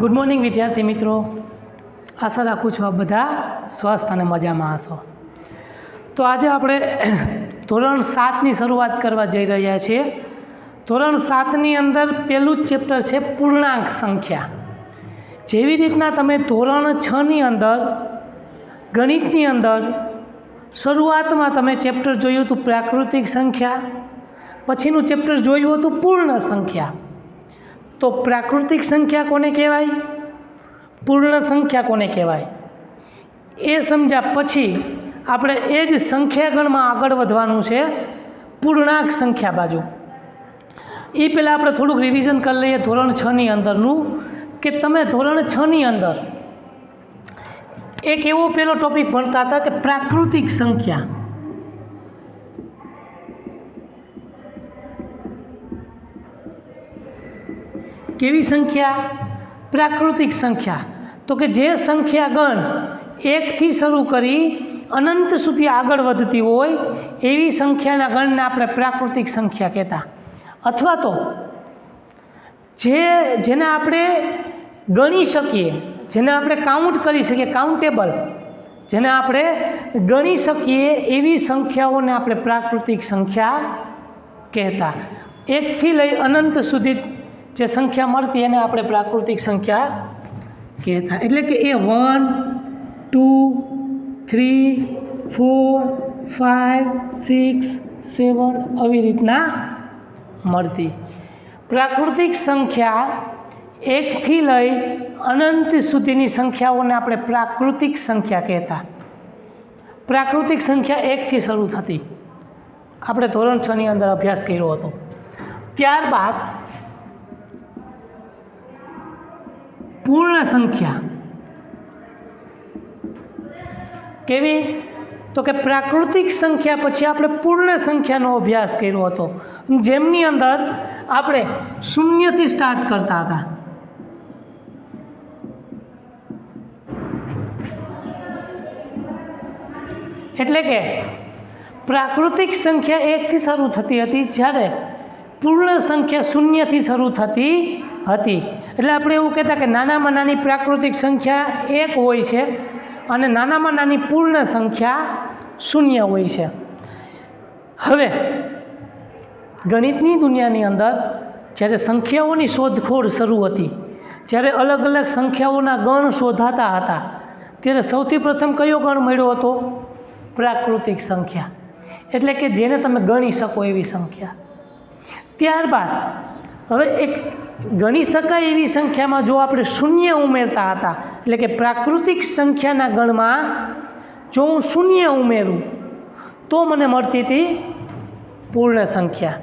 Good morning વિદ્યાર્થી મિત્રો, આશા રાખું છું આપ બધા સ્વસ્થ અને મજામાં હશો. તો આજે આપણે ધોરણ 7ની શરૂઆત કરવા જઈ રહ્યા છીએ. ધોરણ 7ની અંદર પહેલું જ ચેપ્ટર છે પૂર્ણાંક સંખ્યા. જેવી રીતના તમે ધોરણ 6ની અંદર ગણિતની અંદર શરૂઆતમાં તમે ચેપ્ટર જોયું હતું પ્રાકૃતિક સંખ્યા, પછીનું ચેપ્ટર જોયું હતું પૂર્ણ સંખ્યા. તો પ્રાકૃતિક સંખ્યા કોને કહેવાય, પૂર્ણ સંખ્યા કોને કહેવાય, એ સમજ્યા પછી આપણે એ જ સંખ્યાગણમાં આગળ વધવાનું છે પૂર્ણાંક સંખ્યા બાજુ. એ પહેલાં આપણે થોડુંક રિવિઝન કરી લઈએ ધોરણ 6ની અંદરનું, કે તમે ધોરણ 6ની અંદર એક એવો પહેલો ટૉપિક ભણતા હતા કે પ્રાકૃતિક સંખ્યા. કેવી સંખ્યા? પ્રાકૃતિક સંખ્યા. તો કે જે સંખ્યા ગણ 1થી શરૂ કરી અનંત સુધી આગળ વધતી હોય એવી સંખ્યાના ગણને આપણે પ્રાકૃતિક સંખ્યા કહેતા. અથવા તો જેને આપણે ગણી શકીએ, જેને આપણે કાઉન્ટ કરી શકીએ, કાઉન્ટેબલ, જેને આપણે ગણી શકીએ એવી સંખ્યાઓને આપણે પ્રાકૃતિક સંખ્યા કહેતા. 1થી લઈ અનંત સુધી જે સંખ્યા મળતી એને આપણે પ્રાકૃતિક સંખ્યા કહેતા. એટલે કે એ 1, 2, 3, 4, 5, 6, 7 આવી રીતના મળતી. પ્રાકૃતિક સંખ્યા 1થી લઈ અનંત સુધીની સંખ્યાઓને આપણે પ્રાકૃતિક સંખ્યા કહેતા. પ્રાકૃતિક સંખ્યા 1થી શરૂ થતી. આપણે ધોરણ 6ની અંદર અભ્યાસ કર્યો હતો. ત્યારબાદ પૂર્ણ સંખ્યા કેવી? તો કે પ્રાકૃતિક સંખ્યા પછી આપણે પૂર્ણ સંખ્યાનો અભ્યાસ કર્યો હતો, જેમની અંદર આપણે 0થી સ્ટાર્ટ કરતા હતા. એટલે કે પ્રાકૃતિક સંખ્યા 1થી શરૂ થતી હતી, જ્યારે પૂર્ણ સંખ્યા 0થી શરૂ થતી હતી. એટલે આપણે એવું કહેતા કે નાનામાં નાની પ્રાકૃતિક સંખ્યા 1 હોય છે અને નાનામાં નાની પૂર્ણ સંખ્યા 0 હોય છે. હવે ગણિતની દુનિયાની અંદર જ્યારે સંખ્યાઓની શોધખોળ શરૂ હતી, જ્યારે અલગ અલગ સંખ્યાઓના ગણ શોધાતા હતા, ત્યારે સૌથી પ્રથમ કયો ગણ મળ્યો હતો? પ્રાકૃતિક સંખ્યા. એટલે કે જેને તમે ગણી શકો એવી સંખ્યા. ત્યારબાદ હવે એક ગણી શકાય એવી સંખ્યામાં જો આપણે 0 ઉમેરતા હતા, એટલે કે પ્રાકૃતિક સંખ્યાના ગણમાં જો હું 0 ઉમેરું તો મને મળતી હતી પૂર્ણ સંખ્યા.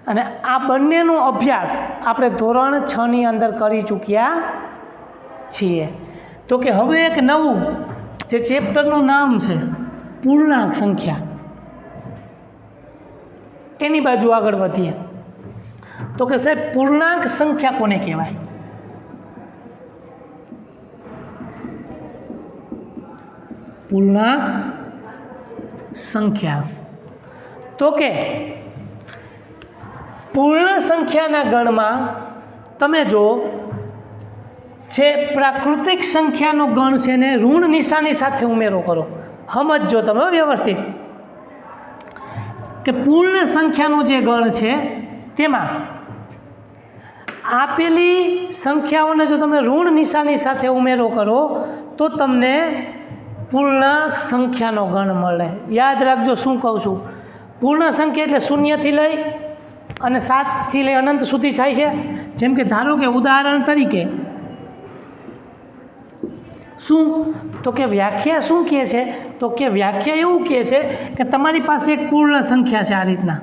અને આ બંનેનો અભ્યાસ આપણે ધોરણ 6ની અંદર કરી ચૂક્યા છીએ. તો કે હવે એક નવું જે ચેપ્ટરનું નામ છે પૂર્ણાંક સંખ્યા, એની બાજુ આગળ વધીએ. તો કે સાહેબ પૂર્ણાંક સંખ્યા કોને કહેવાય? પૂર્ણાંક સંખ્યા. તો કે પૂર્ણ સંખ્યાના ગણમાં તમે જો જે પ્રાકૃતિક સંખ્યાનો ગણ છે ને ઋણ નિશાની સાથે ઉમેરો કરો. સમજો તમે વ્યવસ્થિત કે પૂર્ણ સંખ્યાનો જે ગણ છે તેમાં આપેલી સંખ્યાઓને જો તમે ઋણ નિશાની સાથે ઉમેરો કરો તો તમને પૂર્ણાંક સંખ્યાનો ગણ મળે. યાદ રાખજો શું કહું છું. પૂર્ણ સંખ્યા એટલે 0થી લઈ અને 7થી લઈ અનંત સુધી થાય છે. જેમ કે ધારો કે ઉદાહરણ તરીકે શું, તો કે વ્યાખ્યા શું કહે છે? તો કે વ્યાખ્યા એવું કહે છે કે તમારી પાસે એક પૂર્ણ સંખ્યા છે આ રીતના.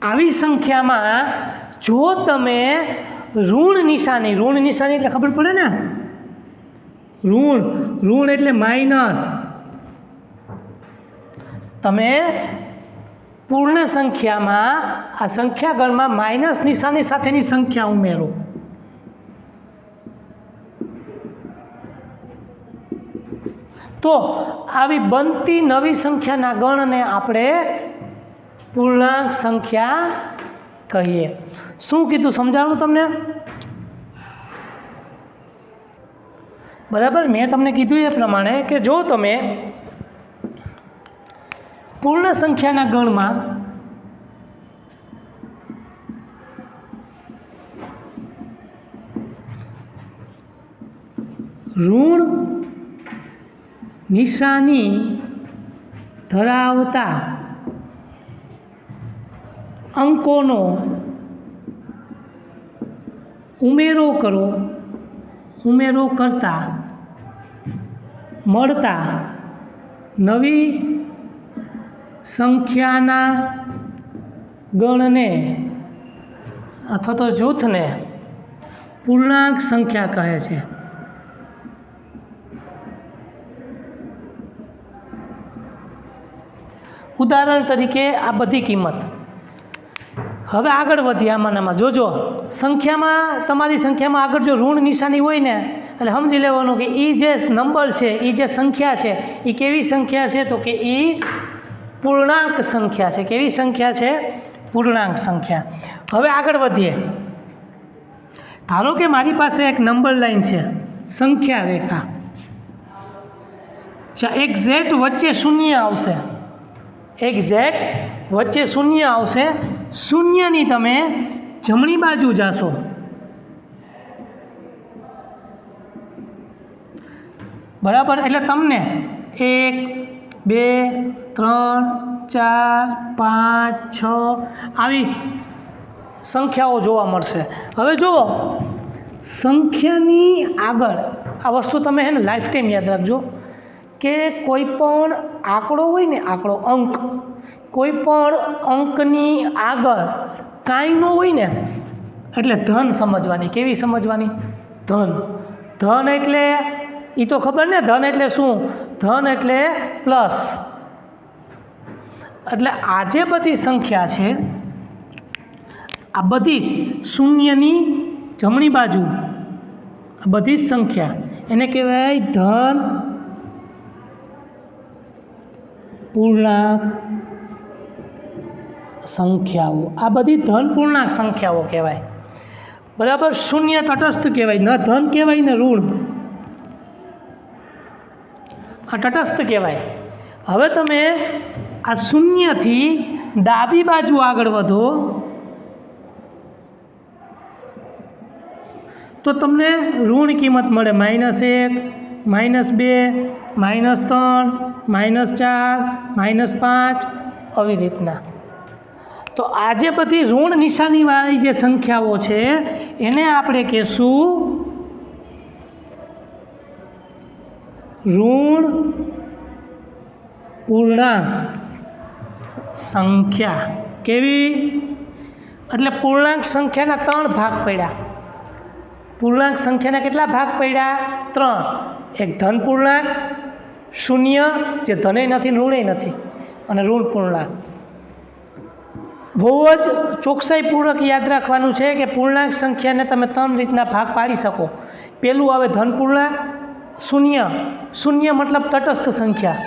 આવી સંખ્યામાં જો તમે ઋણ નિશાની એટલે ખબર પડે ને, ઋણ એટલે માઇનસ. તમે પૂર્ણ સંખ્યામાં આ સંખ્યાગણમાં માઇનસ નિશાની સાથેની સંખ્યા ઉમેરો. તો આવી બનતી નવી સંખ્યાના ગણને આપણે પૂર્ણાંક સંખ્યા કહીએ. શું કીધું સમજાણું તમને? બરાબર, મેં તમને કીધું એ પ્રમાણે કે જો તમે પૂર્ણ સંખ્યાના ગણમાં ઋણ નિશાની ધરાવતા અંકોનો ઉમેરો કરો, ઉમેરો કરતા મળતા નવી સંખ્યાના ગણને અથવા તો જૂથને પૂર્ણાંક સંખ્યા કહે છે. ઉદાહરણ તરીકે આ બધી કિંમત. હવે આગળ વધીએ આમાંનામાં જોજો, સંખ્યામાં તમારી સંખ્યામાં આગળ જો ઋણ નિશાની હોય ને એટલે સમજી લેવાનું કે એ જે નંબર છે, એ જે સંખ્યા છે, એ કેવી સંખ્યા છે? તો કે એ પૂર્ણાંક સંખ્યા છે. કેવી સંખ્યા છે? પૂર્ણાંક સંખ્યા. હવે આગળ વધીએ. ધારો કે મારી પાસે એક નંબર લાઈન છે, સંખ્યા રેખા, એક્ઝેક્ટ વચ્ચે શૂન્ય આવશે, એક્ઝેક્ટ વચ્ચે શૂન્ય આવશે. શૂન્યની તમે જમણી બાજુ જાશો, બરાબર, એટલે તમને 1 2 3 4 5 6 આવી સંખ્યાઓ જોવા મળશે. હવે જુઓ, સંખ્યાની આગળ આ વસ્તુ તમે છે ને લાઈફ ટાઈમ યાદ રાખજો કે કોઈ પણ આંકડો હોય ને, આંકડો, અંક, કોઈ પણ અંકની આગળ કાંઈ ન હોય ને એટલે ધન સમજવાની. કેવી સમજવાની? ધન. ધન એટલે એ તો ખબર ને, ધન એટલે શું? ધન એટલે પ્લસ. એટલે આ જે બધી સંખ્યા છે, આ બધી જ શૂન્યની જમણી બાજુ આ બધી જ સંખ્યા એને કહેવાય ધન પૂર્ણાંક સંખ્યાઓ. આ બધી ધન પૂર્ણાંક સંખ્યાઓ કહેવાય, બરાબર. શૂન્ય તટસ્થ કહેવાય, ન ધન કહેવાય ને ઋણ, આ તટસ્થ કહેવાય. હવે તમે આ શૂન્યથી ડાબી બાજુ આગળ વધો તો તમને ઋણ કિંમત મળે -1 -2 -3 -4 -5 આવી રીતના. તો આ જે બધી ઋણ નિશાનીવાળી જે સંખ્યાઓ છે એને આપણે કહેશું ઋણ પૂર્ણાંક સંખ્યા. કેવી? એટલે પૂર્ણાંક સંખ્યાના 3 ભાગ પડ્યા. પૂર્ણાંક સંખ્યાના કેટલા ભાગ પડ્યા? 3. એક ધન પૂર્ણાંક, શૂન્ય જે ધને નથી ઋણે નથી, અને ઋણ પૂર્ણાંક. બહુ જ ચોકસાઈપૂર્વક યાદ રાખવાનું છે કે પૂર્ણાંક સંખ્યાને તમે 3 રીતના ભાગ પાડી શકો. પહેલું આવે ધન પૂર્ણાંક, શૂન્ય. શૂન્ય મતલબ તટસ્થ સંખ્યા.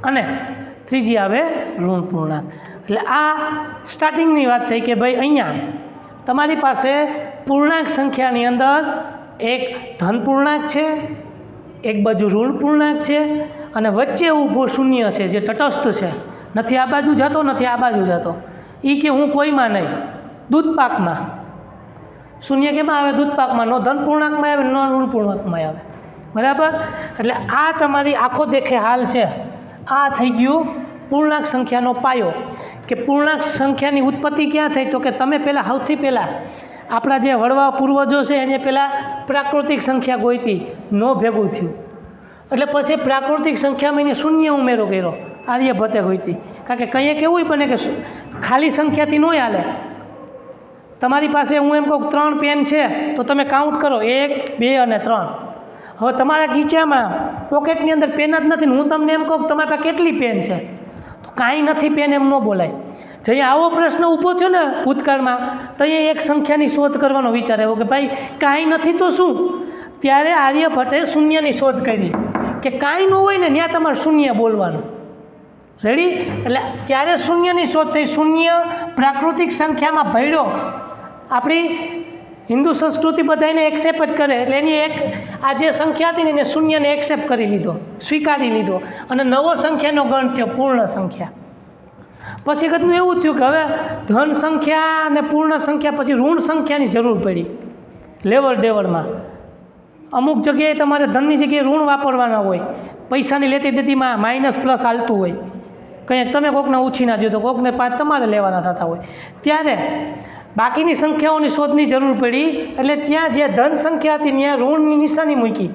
અને ત્રીજી આવે ઋણ પૂર્ણાંક. એટલે આ સ્ટાર્ટિંગની વાત થઈ કે ભાઈ અહીંયા તમારી પાસે પૂર્ણાંક સંખ્યાની અંદર એક ધન પૂર્ણાંક છે, એક બાજુ ઋણ પૂર્ણાંક છે, અને વચ્ચે ઊભો શૂન્ય છે જે તટસ્થ છે, નથી આ બાજુ જતો નથી આ બાજુ જતો. એ કે હું કોઈમાં નહીં, દૂધપાકમાં. શૂન્ય કેમાં આવે? દૂધપાકમાં. નો ધન પૂર્ણાંકમાં આવે, નો ઋણ પૂર્ણાંકમાં આવે, બરાબર. એટલે આ તમારી આંખો દેખે હાલ છે. આ થઈ ગયું પૂર્ણાંક સંખ્યાનો પાયો. કે પૂર્ણાંક સંખ્યાની ઉત્પત્તિ ક્યાં થઈ? તો કે તમે પહેલાં સૌથી પહેલાં આપણા જે વડવા પૂર્વજો છે એને પહેલાં પ્રાકૃતિક સંખ્યા ગોઈતી, નો ભેગું થયું. એટલે પછી પ્રાકૃતિક સંખ્યામાં એને શૂન્ય ઉમેરો કર્યો, આર્યભટ્ટે ગોઈતી. કારણ કે કંઈક એવું બને કે ખાલી સંખ્યાથી ન હાલે. તમારી પાસે હું એમ કહું 3 પેન છે તો તમે કાઉન્ટ કરો 1 2 અને 3. હવે તમારા ગીચામાં પોકેટની અંદર પેન જ નથી ને હું તમને એમ કહું કે તમારી પાસે કેટલી પેન છે? તો કાંઈ નથી પેન એમ ન બોલાય. જઈએ આવો પ્રશ્ન ઊભો થયો ને ભૂતકાળમાં તો એ એક સંખ્યાની શોધ કરવાનો વિચાર આવ્યો કે ભાઈ કાંઈ નથી તો શું? ત્યારે આર્યભટ્ટે શૂન્યની શોધ કરી કે કાંઈ ન હોય ને ત્યાં તમારે શૂન્ય બોલવાનું. રેડી? એટલે ત્યારે શૂન્યની શોધ થઈ. શૂન્ય પ્રાકૃતિક સંખ્યામાં ભળ્યો. આપણી હિન્દુ સંસ્કૃતિ બધાને એક્સેપ્ટ જ કરે, એટલે એની એક આ જે સંખ્યા હતી ને એને શૂન્યને એક્સેપ્ટ કરી લીધો, સ્વીકારી લીધો, અને નવો સંખ્યાનો ગણ થયો પૂર્ણ સંખ્યા. પછી કદનું એવું થયું કે હવે ધન સંખ્યા અને પૂર્ણ સંખ્યા પછી ઋણ સંખ્યાની જરૂર પડી લેવડ દેવડમાં. અમુક જગ્યાએ તમારે ધનની જગ્યાએ ઋણ વાપરવાના હોય, પૈસાની લેતી દેતીમાં માઇનસ પ્લસ હાલતું હોય, કંઈક તમે કોકને ઉછીના દો તો કોકને પાંચ તમારે લેવાના થતા હોય, ત્યારે બાકીની સંખ્યાઓની શોધની જરૂર પડી. એટલે ત્યાં જે ધન સંખ્યા હતી ત્યાં ઋણની નિશાની મૂકી,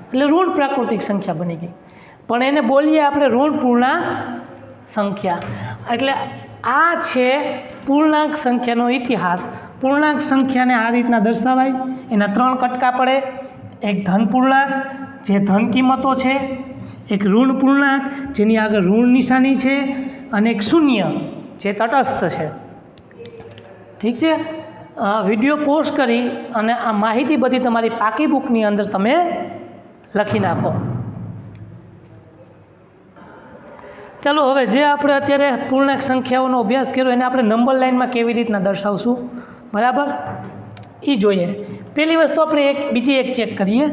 એટલે ઋણ પ્રાકૃતિક સંખ્યા બની ગઈ. પણ એને બોલીએ આપણે ઋણ પૂર્ણાંક સંખ્યા. એટલે આ છે પૂર્ણાંક સંખ્યાનો ઇતિહાસ. પૂર્ણાંક સંખ્યાને આ રીતના દર્શાવાય. એના 3 કટકા પડે. એક ધન પૂર્ણાંક જે ધન કિંમતો છે, એક ઋણ પૂર્ણાંક જેની આગળ ઋણ નિશાની છે, અને એક શૂન્ય જે તટસ્થ છે. ઠીક છે? વિડીયો પોસ્ટ કરી અને આ માહિતી બધી તમારી પાકી બુકની અંદર તમે લખી નાખો. ચાલો હવે જે આપણે અત્યારે પૂર્ણાંક સંખ્યાઓનો અભ્યાસ કર્યો એને આપણે નંબર લાઇનમાં કેવી રીતના દર્શાવશું, બરાબર, એ જોઈએ. પહેલી વસ્તુ આપણે બીજી એક ચેક કરીએ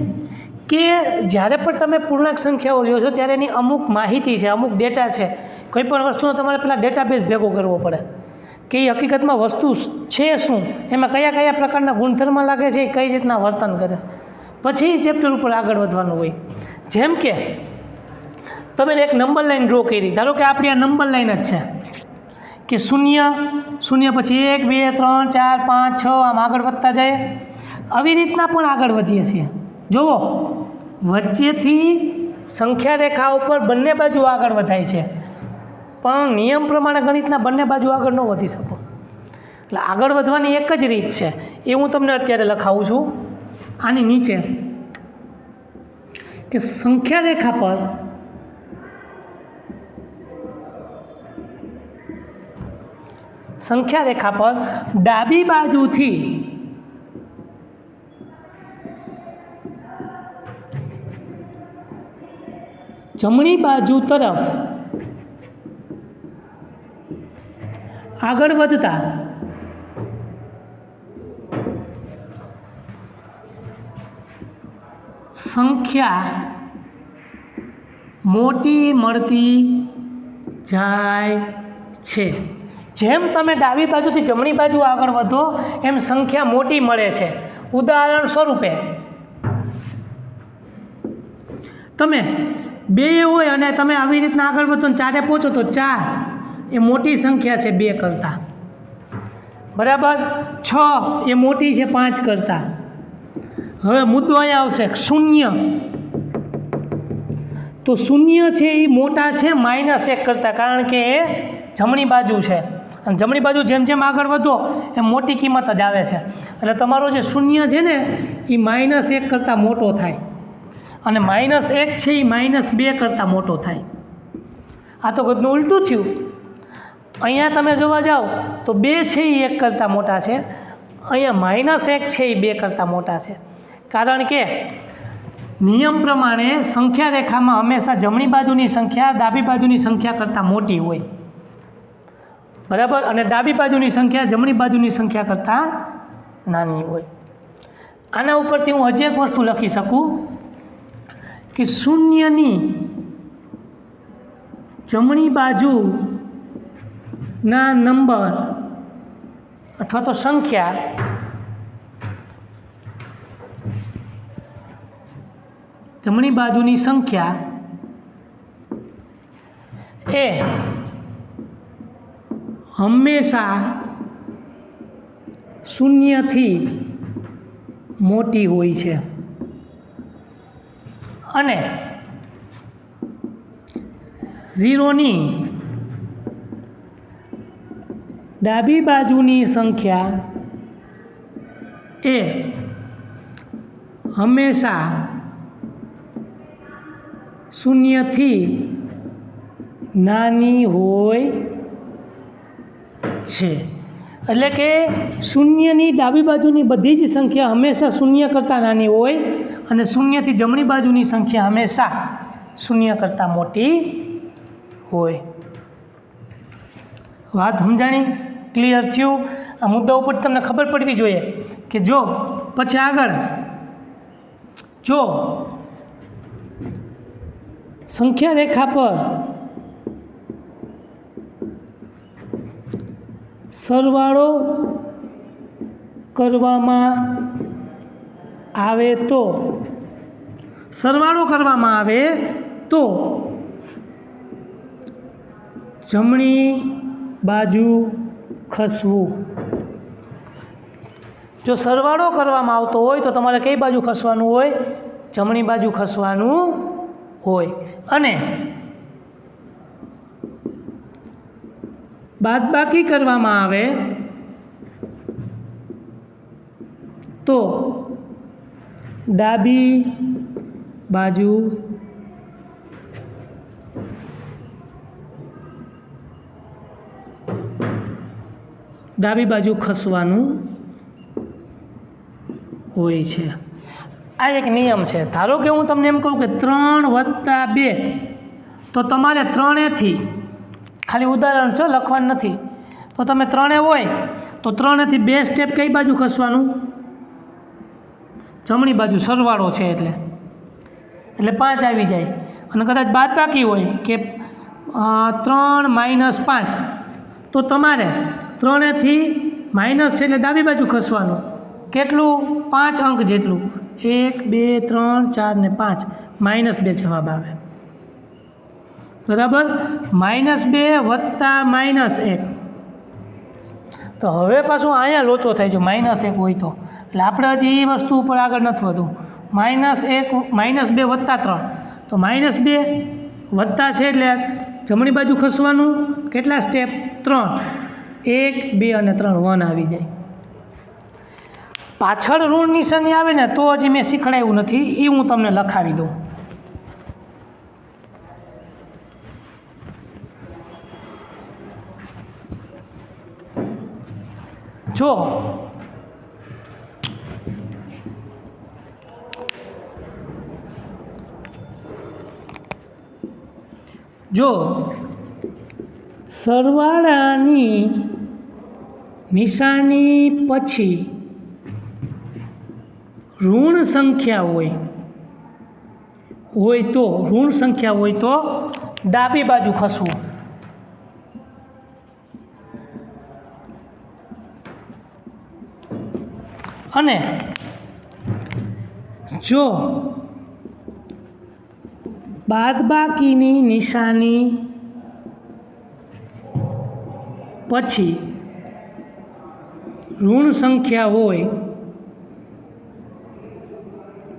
કે જ્યારે પણ તમે પૂર્ણાંક સંખ્યાઓ લ્યો છો ત્યારે એની અમુક માહિતી છે, અમુક ડેટા છે. કોઈ પણ વસ્તુનો તમારે પહેલાં ડેટાબેઝ ભેગો કરવો પડે કે એ હકીકતમાં વસ્તુ છે શું, એમાં કયા કયા પ્રકારના ગુણધર્મ લાગે છે, એ કઈ રીતના વર્તન કરે છે, પછી ચેપ્ટર ઉપર આગળ વધવાનું હોય. જેમ કે તમે એક નંબર લાઈન ડ્રો કરી, ધારો કે આપણી આ નંબર લાઈન જ છે કે 0 પછી 1 2 3 4 5 6 આમ આગળ વધતા જાય. આવી રીતના પણ આગળ વધીએ છીએ. જુઓ, વચ્ચેથી સંખ્યા રેખા ઉપર બંને બાજુ આગળ વધાય છે, પણ નિયમ પ્રમાણે ગણિતના બંને બાજુ આગળ ન વધી શકો. એટલે આગળ વધવાની એક જ રીત છે, એ હું તમને અત્યારે લખાવું છું આની નીચે, કે સંખ્યા રેખા પર ડાબી બાજુથી જમણી બાજુ તરફ આગળ વધતા સંખ્યા મોટી મળતી જાય છે. જેમ તમે ડાબી બાજુથી જમણી બાજુ આગળ વધો એમ સંખ્યા મોટી મળે છે. ઉદાહરણ સ્વરૂપે તમે 2 હોય અને તમે આવી રીતના આગળ વધો ને 4 પહોંચો તો 4 એ મોટી સંખ્યા છે 2 કરતાં, બરાબર. 6 એ મોટી છે 5 કરતાં. હવે મુદ્દો અહીંયા આવશે 0, તો 0 છે એ મોટા છે -1 કરતાં, કારણ કે એ જમણી બાજુ છે, અને જમણી બાજુ જેમ જેમ આગળ વધો એમ મોટી કિંમત જ આવે છે. એટલે તમારો જે 0 છે ને એ -1 કરતાં મોટો થાય, અને -1 છે એ -2 કરતાં મોટો થાય. આ તો બધું ઉલટું થયું. અહીંયા તમે જોવા જાઓ તો 2 છે એ 1 કરતાં મોટા છે, અહીંયા -1 છે એ 2 કરતાં મોટા છે. કારણ કે નિયમ પ્રમાણે સંખ્યા રેખામાં હંમેશા જમણી બાજુની સંખ્યા ડાબી બાજુની સંખ્યા કરતાં મોટી હોય, બરાબર, અને ડાબી બાજુની સંખ્યા જમણી બાજુની સંખ્યા કરતાં નાની હોય. આના ઉપરથી હું હજી એક વસ્તુ લખી શકું કે 0ની જમણી બાજુના નંબર અથવા તો સંખ્યા જમણી બાજુની સંખ્યા એ હંમેશા 0થી મોટી હોય છે, અને 0ની ડાબી બાજુની સંખ્યા એ હંમેશા 0થી નાની હોય છે. એટલે કે શૂન્યની ડાબી બાજુની બધી જ સંખ્યા હંમેશા શૂન્ય કરતાં નાની હોય અને શૂન્યથી જમણી બાજુની સંખ્યા હંમેશા શૂન્ય કરતાં મોટી હોય. વાત સમજાણી? ક્લિયર થયું? આ મુદ્દા ઉપર તમને ખબર પડવી જોઈએ કે જો પછી આગળ જો સંખ્યા રેખા પર સરવાળો કરવામાં આવે તો જમણી બાજુ ખસવું. જો સરવાળો કરવામાં આવતો હોય તો તમારે કઈ બાજુ ખસવાનું હોય? જમણી બાજુ ખસવાનું હોય. અને બાદબાકી કરવામાં આવે તો ડાબી બાજુ ખસવાનું હોય છે. આ એક નિયમ છે. ધારો કે હું તમને એમ કહું કે 3 + 2 તો તમારે 3થી ખાલી ઉદાહરણ છે, લખવાનું નથી. તો તમે 3 હોય તો 3થી 2 સ્ટેપ કઈ બાજુ ખસવાનું? જમણી બાજુ. સરવાળો છે એટલે 5 આવી જાય. અને કદાચ બાદબાકી હોય કે 3 - 5 તો તમારે 3થી માઇનસ છે એટલે ડાબી બાજુ ખસવાનું. કેટલું? 5 અંક જેટલું. 1 2 3 4 ને 5 -2 જવાબ આવે. બરાબર? -2 + -1. તો હવે પાછું અહીંયા લોચો થાય જો -1 હોય તો. એટલે આપણે હજી એ વસ્તુ ઉપર આગળ નથી વધવું. -2 + 3 તો -2 વત્તા છે એટલે જમણી બાજુ ખસવાનું. કેટલા સ્ટેપ? 3. 1 2 અને 3 1 આવી જાય. પાછળ ઋણ નિશાની આવે ને તો હજી મેં શીખડાવ્યું નથી, એ હું તમને લખાવી દઉં. જો સરવાળાની નિશાની પછી ઋણ સંખ્યા હોય તો ડાબી બાજુ ખસવું. અને જો બાદબાકીની નિશાની પછી ઋણ સંખ્યા હોય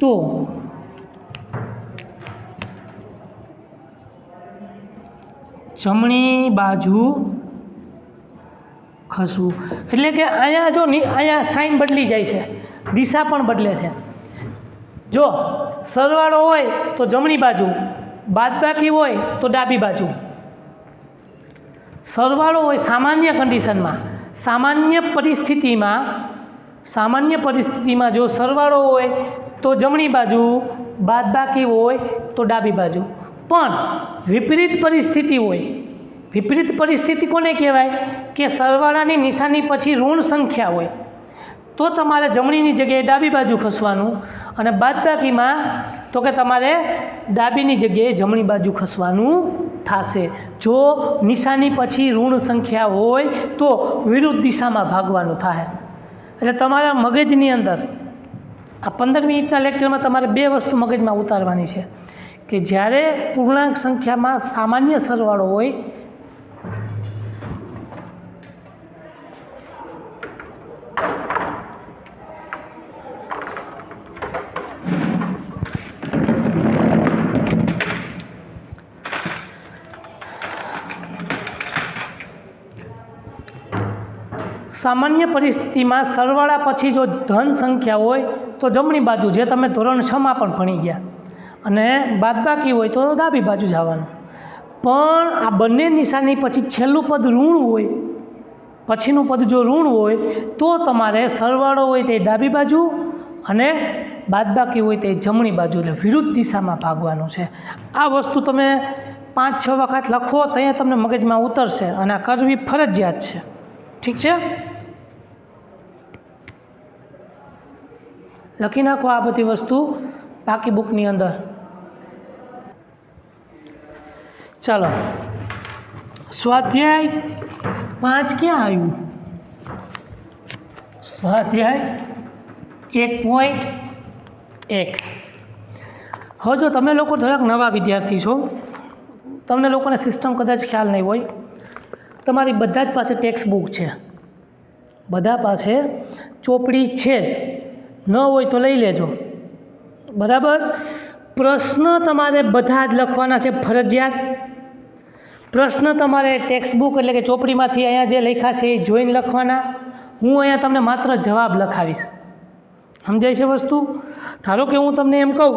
તો જમણી બાજુ ખસવું. એટલે કે અહીંયા જો અહીંયા સાઇન બદલી જાય છે, દિશા પણ બદલે છે. જો સરવાળો હોય તો જમણી બાજુ, બાદબાકી હોય તો ડાબી બાજુ. સરવાળો હોય સામાન્ય કન્ડિશનમાં, સામાન્ય પરિસ્થિતિમાં જો સરવાળો હોય તો જમણી બાજુ, બાદબાકી હોય તો ડાબી બાજુ. પણ વિપરીત પરિસ્થિતિ કોને કહેવાય? કે સરવાળાની નિશાની પછી ઋણ સંખ્યા હોય તો તમારે જમણીની જગ્યાએ ડાબી બાજુ ખસવાનું, અને બાદબાકીમાં તો કે તમારે ડાબીની જગ્યાએ જમણી બાજુ ખસવાનું થશે. જો નિશાની પછી ઋણ સંખ્યા હોય તો વિરુદ્ધ દિશામાં ભાગવાનું થાય. એટલે તમારા મગજની અંદર આ 15 મિનિટના લેક્ચરમાં તમારે 2 વસ્તુ મગજમાં ઉતારવાની છે કે જ્યારે પૂર્ણાંક સંખ્યામાં સામાન્ય સરવાળો હોય સામાન્ય પરિસ્થિતિમાં સરવાળા પછી જો ધન સંખ્યા હોય તો જમણી બાજુ, જે તમે ધોરણ 6માં પણ ભણી ગયા, અને બાદબાકી હોય તો ડાબી બાજુ જવાનું. પણ આ બંને નિશાની પછી છેલ્લું પદ ઋણ હોય, પછીનું પદ જો ઋણ હોય તો તમારે સરવાળો હોય તે ડાબી બાજુ અને બાદબાકી હોય તે જમણી બાજુ, એટલે વિરુદ્ધ દિશામાં ભાગવાનું છે. આ વસ્તુ તમે 5-6 વખત લખો તો અહીંયા તમને મગજમાં ઉતરશે અને આ કરવી ફરજિયાત છે. ઠીક છે, લખી નાખો આ બધી વસ્તુ બાકી બુકની અંદર. ચાલો, સ્વાધ્યાય 5 ક્યાં આવ્યું? સ્વાધ્યાય 1.1. હવે જો તમે લોકો થોડાક નવા વિદ્યાર્થી છો, તમને લોકોને સિસ્ટમ કદાચ ખ્યાલ નહીં હોય. તમારી બધા જ પાસે ટેક્સ્ટ બુક છે, બધા પાસે ચોપડી છે જ, ન હોય તો લઈ લેજો. બરાબર, પ્રશ્ન તમારે બધા જ લખવાના છે ફરજિયાત. પ્રશ્ન તમારે ટેક્સ્ટ બુક એટલે કે ચોપડીમાંથી અહીંયા જે લખ્યા છે એ જોઈને લખવાના. હું અહીંયા તમને માત્ર જવાબ લખાવીશ. સમજાય છે વસ્તુ? ધારો કે હું તમને એમ કહું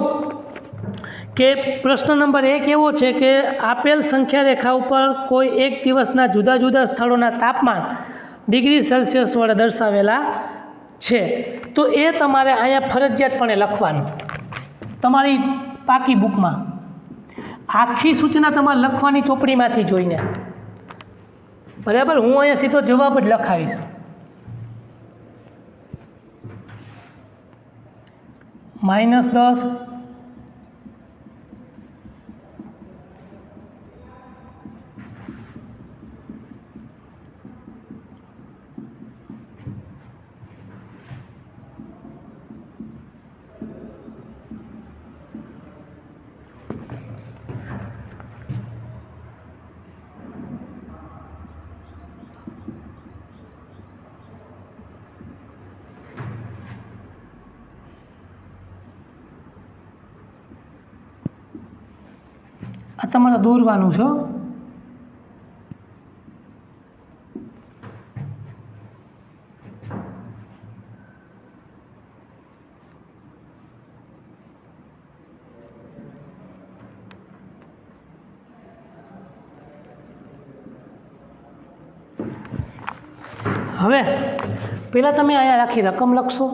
કે પ્રશ્ન નંબર 1 એવો છે કે આપેલ સંખ્યા રેખા ઉપર કોઈ એક દિવસના જુદા જુદા સ્થળોના તાપમાન ડિગ્રી સેલ્સિયસ વડે દર્શાવેલા છે, તો એ તમારે અહીંયા ફરજિયાતપણે લખવાનું તમારી પાકી બુકમાં. આખી સૂચના તમારે લખવાની ચોપડીમાંથી જોઈને. બરાબર, હું અહીંયા સીધો જવાબ જ લખાવીશ. -10, આ તમારે દોરવાનું છે. હવે પહેલાં તમે અહીંયા રાખી રકમ લખશો.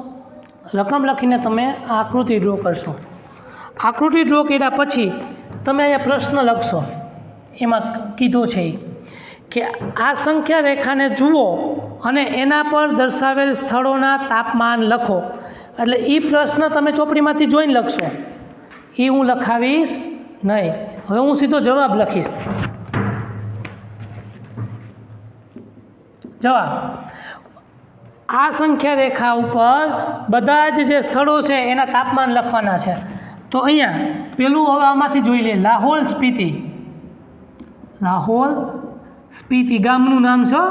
રકમ લખીને તમે આ આકૃતિ ડ્રો કરશો. આકૃતિ ડ્રો કર્યા પછી તમે અહીંયા પ્રશ્ન લખશો. એમાં કીધું છે કે આ સંખ્યા રેખાને જુઓ અને એના પર દર્શાવેલ સ્થળોના તાપમાન લખો. એટલે એ પ્રશ્ન તમે ચોપડીમાંથી જોઈને લખશો, એ હું લખાવીશ નહીં. હવે હું સીધો જવાબ લખીશ. જવાબ, આ સંખ્યા રેખા ઉપર બધા જ જે સ્થળો છે એના તાપમાન લખવાના છે. તો અહીંયા પેલું હવે આમાંથી જોઈ લે, લાહોલ સ્પીતિ. લાહોલ સ્પીતિ ગામનું નામ છે.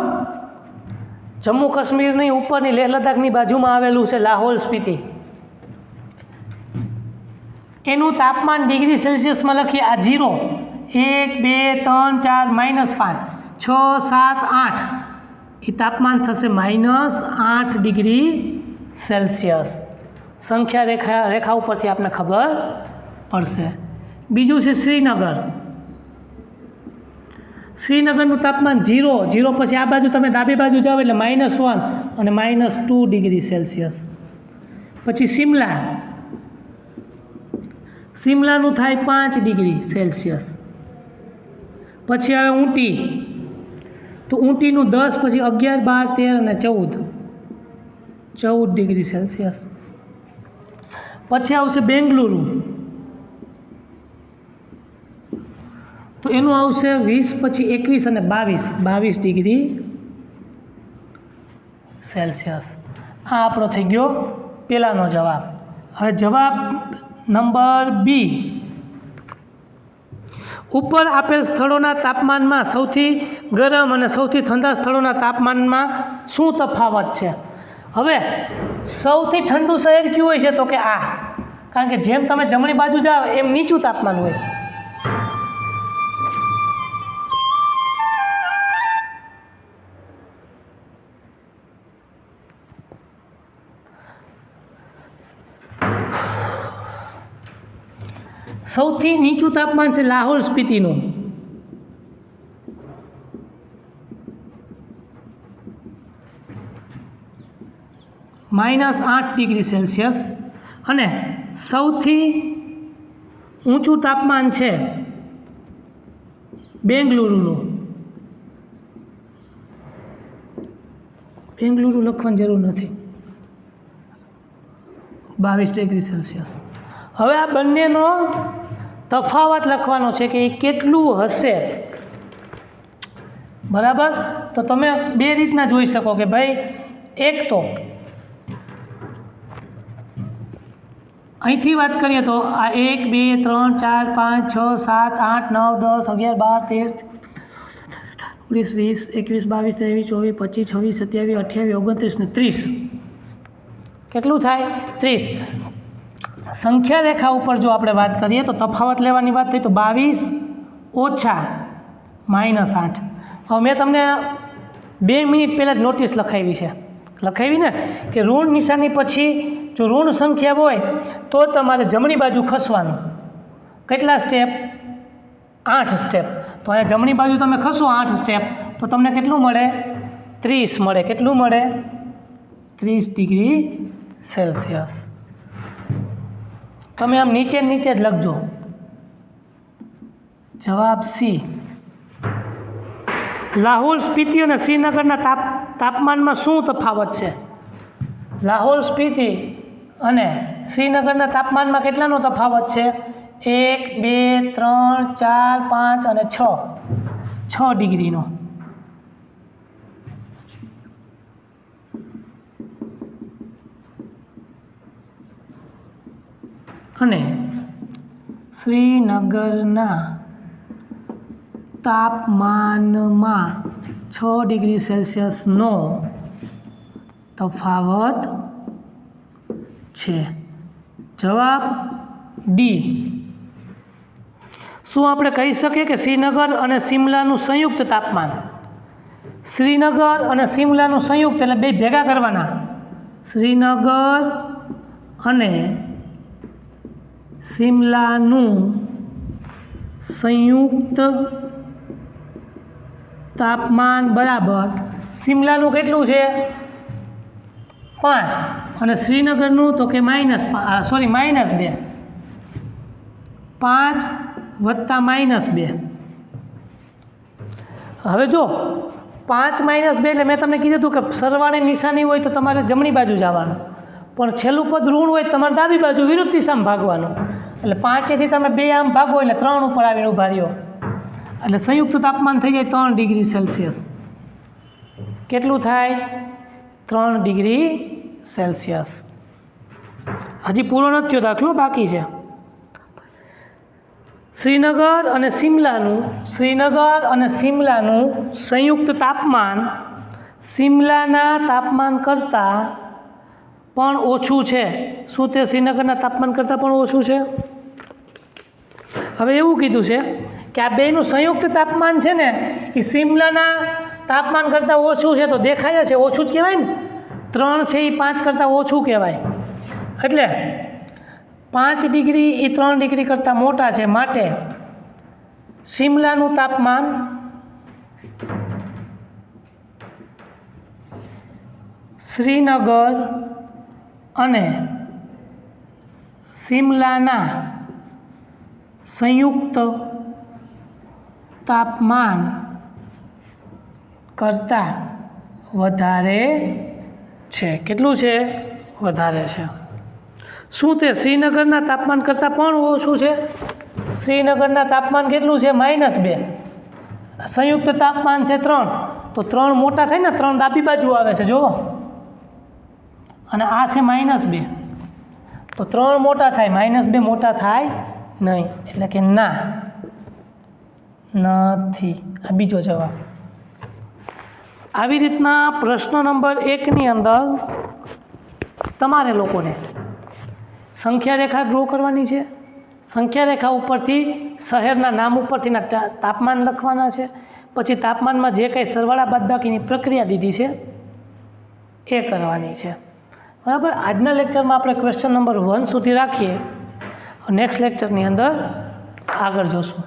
જમ્મુ કાશ્મીરની ઉપરની લેહ લદ્દાખની બાજુમાં આવેલું છે લાહોલ સ્પીતિ. એનું તાપમાન ડિગ્રી સેલ્સિયસમાં લખીએ. આ 0, 1, 2, 3, 4, -5, 6, 7, 8 એ તાપમાન થશે -8 ડિગ્રી સેલ્સિયસ. સંખ્યા રેખા ઉપરથી આપણે ખબર પડશે. બીજું છે શ્રીનગર. શ્રીનગરનું તાપમાન 0, 0 પછી આ બાજુ તમે ડાબી બાજુ જાઓ એટલે -1 અને -2 ડિગ્રી સેલ્સિયસ. પછી શિમલા, શિમલાનું થાય 5 ડિગ્રી સેલ્સિયસ. પછી આવે ઊંટી, તો ઊંટીનું 10, પછી 11, 12, 13 અને 14 ડિગ્રી સેલ્સિયસ. પછી આવશે બેંગલુરુ, તો એનું આવશે 20, પછી 21 અને 22 ડિગ્રી સેલ્સિયસ. આ આપણો થઈ ગયો પહેલાંનો જવાબ. હવે જવાબ નંબર બી, ઉપર આપેલ સ્થળોના તાપમાનમાં સૌથી ગરમ અને સૌથી ઠંડા સ્થળોના તાપમાનમાં શું તફાવત છે? હવે સૌથી ઠંડુ શહેર કયું હોય છે? તો કે આ, કારણ કે જેમ તમે જમણી બાજુ જાઓ એમ નીચું તાપમાન હોય. સૌથી નીચું તાપમાન છે લાહોલ સ્પીતિનું. -8 ડિગ્રી સેલ્સિયસ અને સૌથી ઊંચું તાપમાન છે બેંગલુરુનું. બેંગલુરુ લખવાની જરૂર નથી, 22 ડિગ્રી સેલ્સિયસ. હવે આ બંનેનો તફાવત લખવાનો છે કે એ કેટલું હશે. બરાબર, તો તમે બે રીતના જોઈ શકો કે ભાઈ એક તો અહીંથી વાત કરીએ તો આ 1 2 3 4 5 6 7 8 9 10 11 12 13 19 20 21 22 23 24 25 26 27 28 29 ને 30. કેટલું થાય? 30. સંખ્યા રેખા ઉપર જો આપણે વાત કરીએ તો તફાવત લેવાની વાત થઈ તો 22 ઓછા -8. હવે મેં તમને 2 મિનિટ પહેલાં જ નોટિસ લખાવી ને કે ઋણ નિશાની પછી જો ઋણ સંખ્યા હોય તો તમારે જમણી બાજુ ખસવાનું. કેટલા સ્ટેપ? 8 સ્ટેપ. તો અહીંયા જમણી બાજુ તમે ખસો 8 સ્ટેપ તો તમને કેટલું મળે? 30 મળે. કેટલું મળે? 30 ડિગ્રી સેલ્સિયસ. તમે આમ નીચે જ લખજો. જવાબ સી. લાહોલ સ્પીતિ અને શ્રીનગરના તાપમાનમાં શું તફાવત છે? લાહોલ સ્પીતિ અને શ્રીનગરના તાપમાનમાં કેટલાનો તફાવત છે? 1 2 3 4 5 અને 6 ડિગ્રીનો. અને શ્રીનગરના તાપમાનમાં 6 ડિગ્રી સેલ્સિયસનો તફાવત છે. જવાબ ડી. શું આપણે કહી શકીએ કે શ્રીનગર અને શિમલાનું સંયુક્ત તાપમાન? શ્રીનગર અને શિમલાનું સંયુક્ત એટલે બે ભેગા કરવાના. શ્રીનગર અને શિમલાનું સંયુક્ત તાપમાન બરાબર શિમલાનું કેટલું છે? 5 અને શ્રીનગરનું તો કે -2. 5 વત્તા -2. હવે જો 5 -2 એટલે મેં તમને કીધું હતું કે સરવાળે નિશાની હોય તો તમારે જમણી બાજુ જવાનું, પણ છેલ્લું પદ ઋણ હોય તમારે ડાબી બાજુ વિરુદ્ધ દિશામાં ભાગવાનું. એટલે 5થી તમે 2 આમ ભાગો એટલે 3 ઉપર આવીને ઊભા રહ્યો એટલે સંયુક્ત તાપમાન થઈ જાય 3 ડિગ્રી સેલ્સિયસ. કેટલું થાય? 3 ડિગ્રી સેલ્સિયસ. હજી પૂરો નથી થયો દાખલો, બાકી છે. શ્રીનગર અને શિમલાનું સંયુક્ત તાપમાન શિમલાના તાપમાન કરતાં પણ ઓછું છે. શું તે શ્રીનગરના તાપમાન કરતાં પણ ઓછું છે? હવે એવું કીધું છે કે આ બેનું સંયુક્ત તાપમાન છે ને એ શિમલાના તાપમાન કરતાં ઓછું છે, તો દેખાય છે ઓછું જ કહેવાય ને. 3 છે એ 5 કરતાં ઓછું કહેવાય. એટલે 5 ડિગ્રી એ 3 ડિગ્રી કરતાં મોટા છે, માટે શિમલાનું તાપમાન શ્રીનગર અને શિમલાના સંયુક્ત તાપમાન કરતાં વધારે છે. કેટલું છે? વધારે છે. શું તે શ્રીનગરના તાપમાન કરતાં પણ ઓછું છે? શ્રીનગરના તાપમાન કેટલું છે? -2. સંયુક્ત તાપમાન છે 3, તો 3 મોટા થાય ને, 3 ડાબી બાજુ આવે છે જુઓ, અને આ છે -2, તો 3 મોટા થાય, -2 મોટા થાય નહીં. એટલે કે ના, નથી. આ બીજો જવાબ. આવી રીતના પ્રશ્ન નંબર 1ની અંદર તમારે લોકોને સંખ્યા રેખા ડ્રો કરવાની છે. સંખ્યા રેખા ઉપરથી શહેરના નામ ઉપરથીના તાપમાન લખવાના છે. પછી તાપમાનમાં જે કંઈ સરવાળા બાદબાકીની પ્રક્રિયા દીધી છે એ કરવાની છે. બરાબર. આજના લેક્ચરમાં આપણે ક્વેશ્ચન નંબર 1 સુધી રાખીએ. નેક્સ્ટ લેક્ચરની અંદર આગળ જોશું.